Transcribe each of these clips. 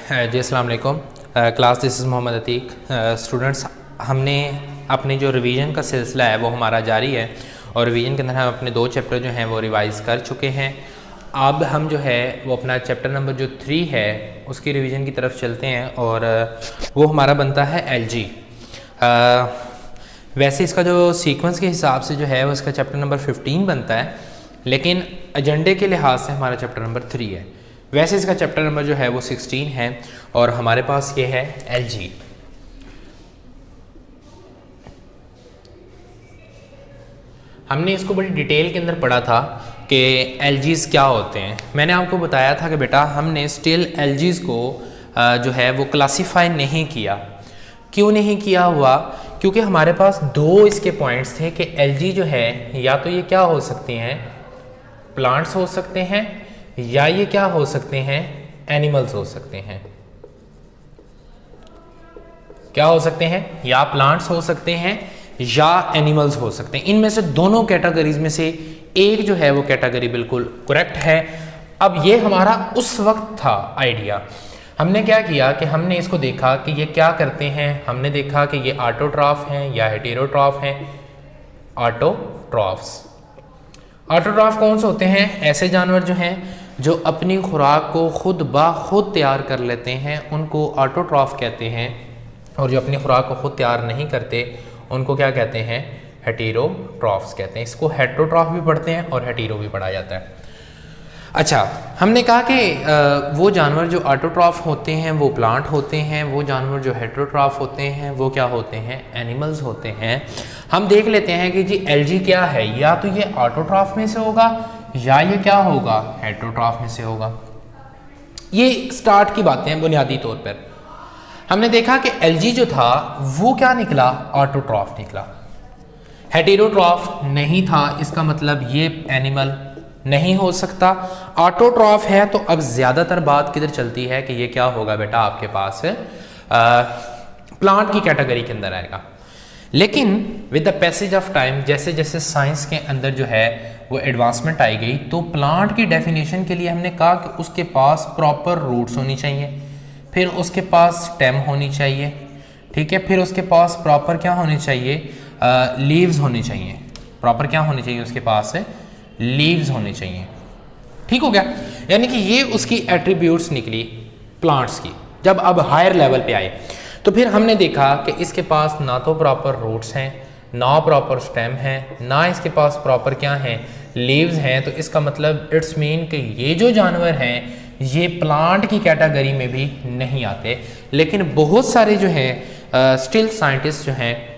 जी अस्सलाम वालेकुम class, this is Mohammad Atiq. Students, हमने अपने जो रिवीजन का सिलसिला है वो हमारा जारी है और रिवीजन के अंदर हम अपने 2 चैप्टर जो हैं वो रिवाइज़ कर चुके हैं। अब हम जो है वो अपना चैप्टर नंबर जो 3 है उसकी रिवीजन की तरफ चलते हैं और वो हमारा बनता है एलजी। वैसे इसका जो सीक्वेंस के हिसाब से जो है वो इसका चैप्टर नंबर 15 बनता है, लेकिन एजेंडे के लिहाज से हमारा चैप्टर नंबर 3 है। वैसे इसका चैप्टर नंबर जो है वो 16 है और हमारे पास ये है एलजी। हमने इसको बड़ी डिटेल के अंदर पढ़ा था कि एलजीज़ क्या होते हैं। मैंने आपको बताया था कि बेटा हमने स्टिल एलजीज़ को जो है वो क्लासीफाई नहीं किया। क्यों नहीं किया हुआ? क्योंकि हमारे पास 2 इसके पॉइंट्स थे कि एलजी जो है या तो ये क्या हो सकते हैं, प्लांट्स हो सकते हैं, या ये क्या हो सकते हैं, एनिमल्स हो सकते हैं। क्या हो सकते हैं? या प्लांट्स हो सकते हैं या एनिमल्स हो सकते हैं। इनमें से दोनों कैटेगरीज में से एक जो है वो कैटेगरी बिल्कुल करेक्ट है। अब ये हमारा उस वक्त था आइडिया। हमने क्या किया कि हमने इसको देखा कि ये क्या करते हैं। हमने देखा कि ये ऑटोट्रॉफ हैं या हेटेरोट्रॉफ हैं। ऑटोट्रॉफ्स कौन से होते हैं? ऐसे जानवर जो हैं जो अपनी खुराक को खुद ब खुद तैयार कर लेते हैं, उनको ऑटोट्रॉफ कहते हैं। और जो अपनी खुराक को खुद तैयार नहीं करते उनको क्या कहते हैं? हेटेरोट्रॉफ्स कहते हैं। इसको हेटेरोट्रॉफ भी पढ़ते हैं और हेटेरो भी पढ़ा जाता है। अच्छा, हमने कहा कि वो जानवर जो ऑटोट्रॉफ होते हैं वो प्लांट होते हैं, वो जानवर जो हेटेरोट्रॉफ होते हैं वो क्या होते हैं? एनिमल्स होते हैं। हम देख लेते हैं कि जी एलजी क्या है। या तो ये ऑटोट्रॉफ में से होगा या ये क्या होगा? हेटेरोट्रॉफ में से होगा। ये स्टार्ट की बातें हैं बुनियादी तौर पर। हमने देखा कि एलजी जो था वो क्या निकला? ऑटोट्रॉफ निकला। हेटेरोट्रॉफ नहीं था, इसका मतलब ये एनिमल नहीं हो सकता। ऑटोट्रॉफ है तो अब ज्यादातर बात किधर चलती है कि ये क्या होगा बेटा, आपके पास प्लांट की कैटेगरी के अंदर आएगा। लेकिन with the passage of time, जैसे जैसे साइंस के अंदर जो है वो एडवांसमेंट आई गई, तो प्लांट की डेफिनेशन के लिए हमने कहा कि उसके पास प्रॉपर रूट्स होनी चाहिए, फिर उसके पास स्टेम होनी चाहिए, ठीक है, फिर उसके पास प्रॉपर क्या होनी चाहिए? लीव्स होनी चाहिए। प्रॉपर क्या होनी चाहिए? उसके पास लीव्स होने चाहिए। ठीक हो गया? यानी कि ये उसकी एट्रीब्यूट्स निकली प्लांट्स की। जब अब हायर लेवल पे आए तो फिर हमने देखा कि इसके पास ना तो प्रॉपर रूट्स हैं, ना प्रॉपर स्टेम है, ना इसके पास प्रॉपर क्या हैं? लीव्स हैं। तो इसका मतलब इट्स मीन कि ये जो जानवर हैं ये प्लांट की कैटेगरी में भी नहीं आते। लेकिन बहुत सारे जो हैं स्टिल साइंटिस्ट जो हैं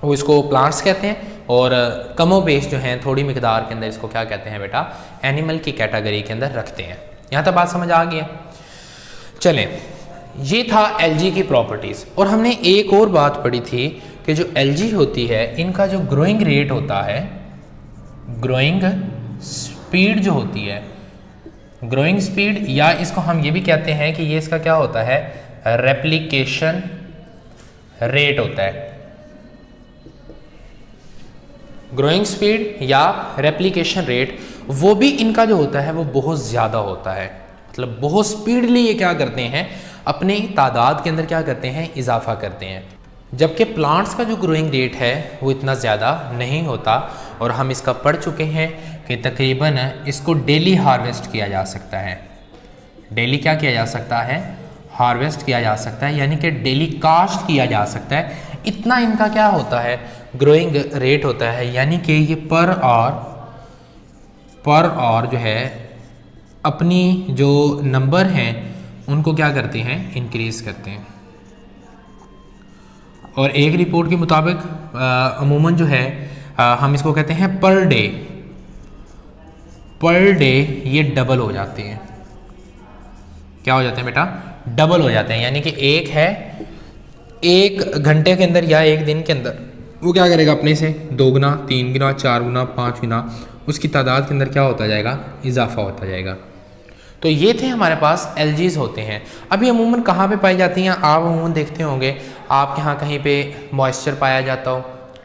वो इसको प्लांट्स कहते हैं और कमो बेश जो हैं थोड़ी मिकदार के अंदर इसको क्या कहते हैं बेटा? एनिमल की कैटेगरी के अंदर रखते हैं। यहाँ तक बात समझ आ गई है? चलें, ये था एलजी की प्रॉपर्टीज़। और हमने एक और बात पढ़ी थी कि जो एलजी होती है इनका जो ग्रोइंग रेट होता है, ग्रोइंग स्पीड जो होती है, ग्रोइंग स्पीड, या इसको हम ये भी कहते हैं कि ये इसका क्या होता है? रेप्लिकेशन रेट होता है। ग्रोइंग स्पीड या रेप्लिकेशन रेट, वो भी इनका जो होता है वो बहुत ज़्यादा होता है। मतलब बहुत स्पीडली ये क्या करते हैं? अपनी तादाद के अंदर क्या करते हैं? इजाफा करते हैं। जबकि प्लांट्स का जो ग्रोइंग रेट है वो इतना ज़्यादा नहीं होता। और हम इसका पढ़ चुके हैं कि तकरीबन इसको डेली हार्वेस्ट किया जा सकता है। डेली क्या किया जा सकता है? हार्वेस्ट किया जा सकता है, यानी कि डेली काश्त किया जा सकता है। इतना इनका क्या होता है? ग्रोइंग रेट होता है। यानी कि ये पर और जो है अपनी जो नंबर हैं उनको क्या करते हैं? इंक्रीज करते हैं। और एक रिपोर्ट के मुताबिक अमूमन जो है हम इसको कहते हैं पर डे ये डबल हो जाते हैं। क्या हो जाते हैं बेटा? डबल हो जाते हैं। यानी कि एक है, 1 घंटे के अंदर या 1 दिन के अंदर वो क्या करेगा? अपने से 2 गुना, 3 गुना, 4 गुना, 5 गुना उसकी तादाद के अंदर क्या होता जाएगा? इजाफा होता जाएगा। तो ये थे हमारे पास एलजीज होते हैं। अभी अमूमन कहाँ पे पाई जाती हैं? आप अमूमन देखते होंगे आपके यहाँ कहीं पे मॉइस्चर पाया जाता हो,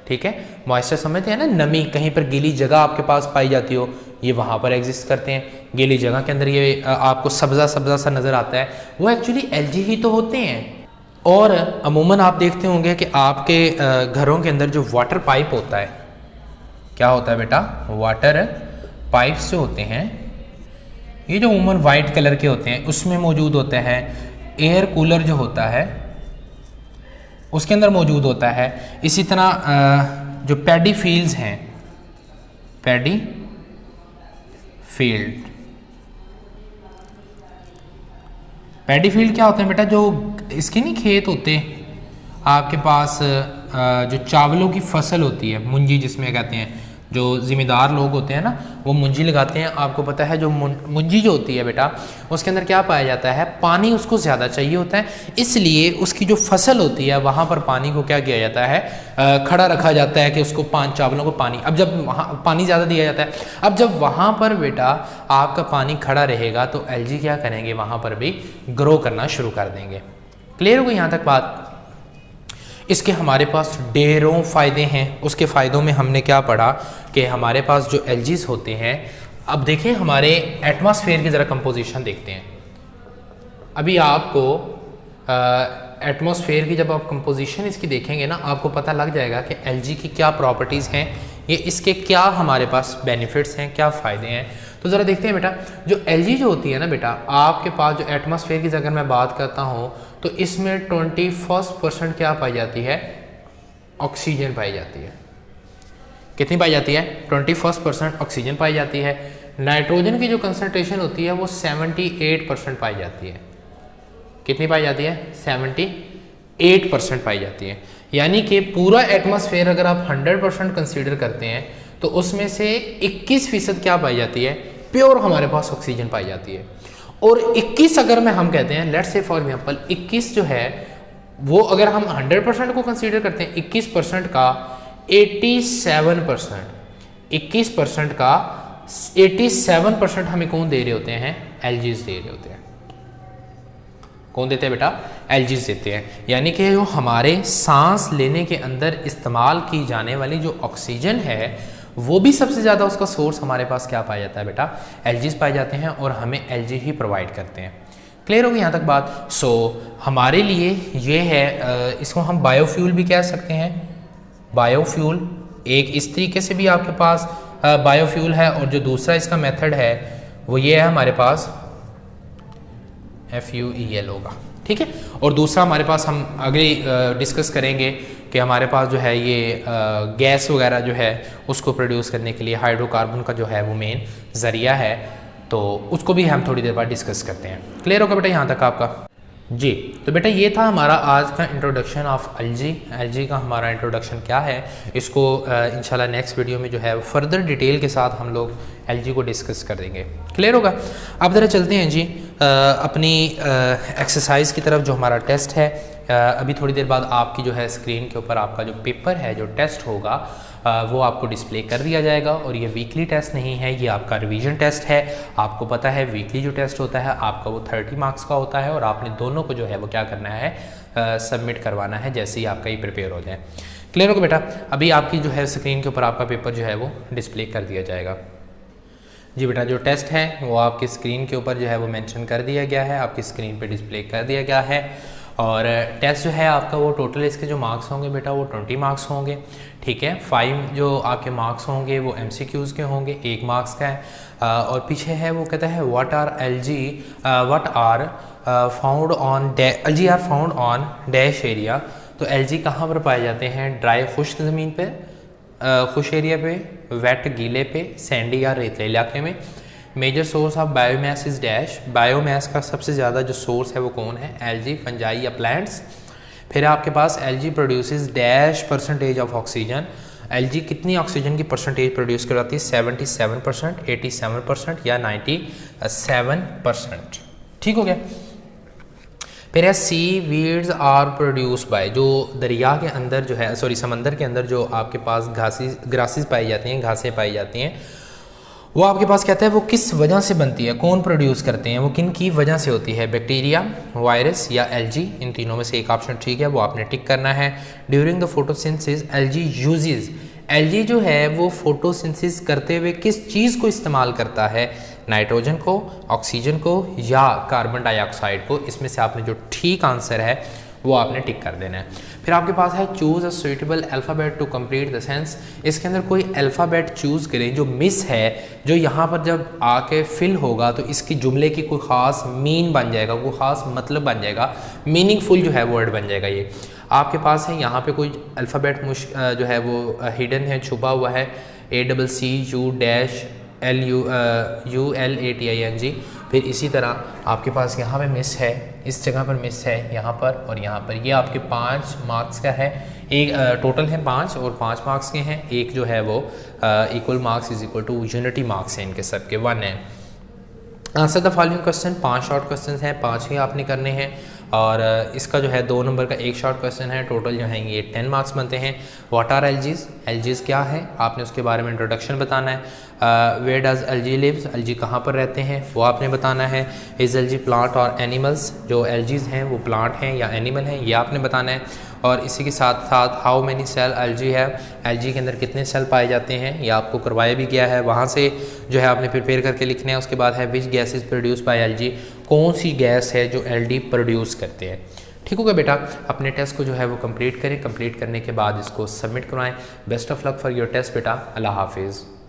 ठीक है, मॉइस्चर समझते हैं ना, नमी, कहीं पर गीली जगह आपके पास पाई जाती हो, ये वहाँ पर एग्जिस्ट करते हैं। गीली जगह के अंदर ये आपको सब्ज़ा सब्ज़ा सा नज़र आता है, वो एक्चुअली एल्गी ही तो होते हैं। और अमूमन आप देखते होंगे कि आपके घरों के अंदर जो वाटर पाइप होता है, क्या होता है बेटा, वाटर पाइप्स जो होते हैं ये जो अमूमन वाइट कलर के होते हैं उसमें मौजूद होते हैं। एयर कूलर जो होता है उसके अंदर मौजूद होता है। इसी तरह जो पैडी फील्ड्स हैं, पैडी फील्ड, पैडी फील्ड क्या होते हैं बेटा, जो इसके नहीं खेत होते आपके पास, जो चावलों की फसल होती है, मुंजी जिसमें कहते हैं, जो ज़िम्मेदार लोग होते हैं ना वो मुंजी लगाते हैं। आपको पता है जो मुंजी जो होती है बेटा उसके अंदर क्या पाया जाता है, पानी उसको ज़्यादा चाहिए होता है, इसलिए उसकी जो फसल होती है वहाँ पर पानी को क्या किया जाता है, खड़ा रखा जाता है कि उसको चावलों को पानी, अब जब वहाँ पानी ज़्यादा दिया जाता है, अब जब वहाँ पर बेटा आपका पानी खड़ा रहेगा तो एल्गी क्या करेंगे, वहाँ पर भी ग्रो करना शुरू कर देंगे। क्लियर हो गई यहाँ तक बात। इसके हमारे पास ढेरों फ़ायदे हैं। उसके फ़ायदों में हमने क्या पढ़ा कि हमारे पास जो एल्गीज होते हैं, अब देखें हमारे एटमॉस्फेयर की ज़रा कंपोजिशन देखते हैं। अभी आपको एटमॉस्फेयर की जब आप कंपोजिशन इसकी देखेंगे ना, आपको पता लग जाएगा कि एल्गी की क्या प्रॉपर्टीज़ हैं, ये इसके क्या हमारे पास बेनिफिट्स हैं, क्या फ़ायदे हैं। तो ज़रा देखते हैं बेटा, जो एल्गी जो होती है ना बेटा, आपके पास जो एटमॉस्फेयर की अगर मैं बात करता हूँ तो इसमें 21% क्या पाई जाती है, ऑक्सीजन पाई जाती है। कितनी पाई जाती है, 21% ऑक्सीजन पाई जाती है। नाइट्रोजन की जो कंसंट्रेशन होती है वो 78% पाई जाती है। कितनी पाई जाती है, 78% पाई जाती है। यानी कि पूरा एटमॉस्फेयर अगर आप 100% कंसीडर करते हैं तो उसमें से 21% क्या पाई जाती है, प्योर हमारे पास ऑक्सीजन पाई जाती है। और 21 अगर मैं हम कहते हैं, लेट्स से फॉर एग्जांपल 21 जो है वो अगर हम 100% को कंसीडर करते हैं, 21% का 87%, 21% का 87% हमें कौन दे रहे होते हैं, एल्गीज दे रहे होते हैं। कौन देते हैं बेटा, एल्गीज देते हैं। यानी कि जो हमारे सांस लेने के अंदर इस्तेमाल की जाने वाली जो ऑक्सीजन है वो भी सबसे ज़्यादा उसका सोर्स हमारे पास क्या पाया जाता है बेटा, एल्गीज पाए जाते हैं और हमें एल्गी ही प्रोवाइड करते हैं। क्लियर होगी यहाँ तक बात। सो हमारे लिए ये है, इसको हम बायोफ्यूल भी कह सकते हैं। बायोफ्यूल एक इस तरीके से भी आपके पास बायोफ्यूल है, और जो दूसरा इसका मेथड है वो ये है हमारे पास FUEL होगा, ठीक है। और दूसरा हमारे पास हम आगे डिस्कस करेंगे कि हमारे पास जो है ये गैस वगैरह जो है उसको प्रोड्यूस करने के लिए हाइड्रोकार्बन का जो है वो मेन ज़रिया है, तो उसको भी हम थोड़ी देर बाद डिस्कस करते हैं। क्लियर होगा बेटा यहाँ तक आपका जी। तो बेटा ये था हमारा आज का इंट्रोडक्शन ऑफ एल्गी। एल्गी का हमारा इंट्रोडक्शन क्या है, इसको इंशाल्लाह नेक्स्ट वीडियो में जो है फर्दर डिटेल के साथ हम लोग एल्गी को डिस्कस कर देंगे। क्लियर होगा। अब ज़रा चलते हैं जी अपनी एक्सरसाइज की तरफ। जो हमारा टेस्ट है, अभी थोड़ी देर बाद आपकी जो है स्क्रीन के ऊपर आपका जो पेपर है, जो टेस्ट होगा वो आपको डिस्प्ले कर दिया जाएगा। और ये वीकली टेस्ट नहीं है, ये आपका रिवीजन टेस्ट है। आपको पता है वीकली जो टेस्ट होता है आपका वो 30 मार्क्स का होता है, और आपने दोनों को जो है वो क्या करना है, सबमिट करवाना है जैसे ही आपका ये प्रिपेयर हो जाए। क्लियर होगा बेटा। अभी आपकी जो है स्क्रीन के ऊपर आपका पेपर जो है वो डिस्प्ले कर दिया जाएगा। जी बेटा, जो टेस्ट है वो आपकी स्क्रीन के ऊपर जो है वो मेंशन कर दिया गया है, आपकी स्क्रीन पे डिस्प्ले कर दिया गया है। और टेस्ट जो है आपका वो टोटल इसके जो मार्क्स होंगे बेटा वो 20 मार्क्स होंगे, ठीक है। 5 जो आपके मार्क्स होंगे वो MCQs के होंगे, 1 मार्क्स का है। और पीछे है वो कहता है what are found on algae are found on dash area. तो एल्गी कहाँ पर पाए जाते हैं, ड्राई खुश्क ज़मीन पे, खुश एरिया पे, वेट गीले पे, सैंडी या रेतले इलाके में। Major source of biomass is dash. Biomass का सबसे ज़्यादा जो सोर्स है वो कौन है, एल्गी, फंजाई या प्लांट्स। फिर आपके पास algae produces dash percentage of oxygen. Algae कितनी ऑक्सीजन की परसेंटेज प्रोड्यूस कराती है, 77%, 87% या 97%। ठीक हो गया। फिर है सी वीड्स आर प्रोड्यूस बाय। जो दरिया के अंदर जो है, सॉरी समंदर के अंदर जो आपके पास ग्रासेस पाई जाती हैं, घासें पाई जाती हैं, वो आपके पास कहता है वो किस वजह से बनती है, कौन प्रोड्यूस करते हैं, वो किन की वजह से होती है, बैक्टीरिया, वायरस या एल्गी। इन तीनों में से एक ऑप्शन ठीक है, वो आपने टिक करना है। During the photosynthesis algae uses. Algae जो है वो फोटोसिंथेसिस करते हुए किस चीज़ को इस्तेमाल करता है, नाइट्रोजन को, ऑक्सीजन को या कार्बन डाइऑक्साइड को। इसमें से आपने जो ठीक आंसर है वो आपने टिक कर देना है। फिर आपके पास है choose a suitable alphabet to complete the sense. इसके अंदर कोई अल्फ़ाबेट चूज़ करें जो मिस है, जो यहाँ पर जब आके फिल होगा तो इसकी जुमले की कोई ख़ास मीन बन जाएगा, कोई ख़ास मतलब बन जाएगा, मीनिंगफुल जो है वर्ड बन जाएगा। ये आपके पास है यहाँ पे कोई अल्फ़ाबेट जो है वो हिडन है, छुपा हुआ है, ACCULATING। फिर इसी तरह आपके पास यहाँ पे मिस है, इस जगह पर मिस है, यहाँ पर और यहाँ पर। ये आपके 5 मार्क्स का है। एक टोटल है 5 और 5 मार्क्स के हैं। एक जो है वो equal marks is equal to unity marks हैं, इनके सब के 1 है। Answer the following question, 5 short question हैं, 5 ही आपने करने हैं। और इसका जो है 2 नंबर का एक शॉर्ट क्वेश्चन है, टोटल जो है ये 10 मार्क्स बनते हैं। व्हाट आर एलजीज, एलजीज क्या है, आपने उसके बारे में इंट्रोडक्शन बताना है। Where does algae lives, algae कहाँ पर रहते हैं वो आपने बताना है। इज एलजी प्लांट और एनिमल्स, जो एलजीज हैं वो प्लांट हैं या एनिमल हैं ये आपने बताना है। और इसी के साथ साथ हाउ मैनी सेल एलजी है, एलजी के अंदर कितने सेल पाए जाते हैं ये आपको करवाया भी गया है, वहाँ से जो है आपने प्रिपेयर करके लिखना है। उसके बाद है which gas is produce by LG, कौन सी गैस है जो एलडी प्रोड्यूस करते हैं। ठीक होगा बेटा, अपने टेस्ट को जो है वो कंप्लीट करें, कंप्लीट करने के बाद इसको सबमिट करवाएं। Best of luck for your test बेटा, अल्लाह हाफिज़।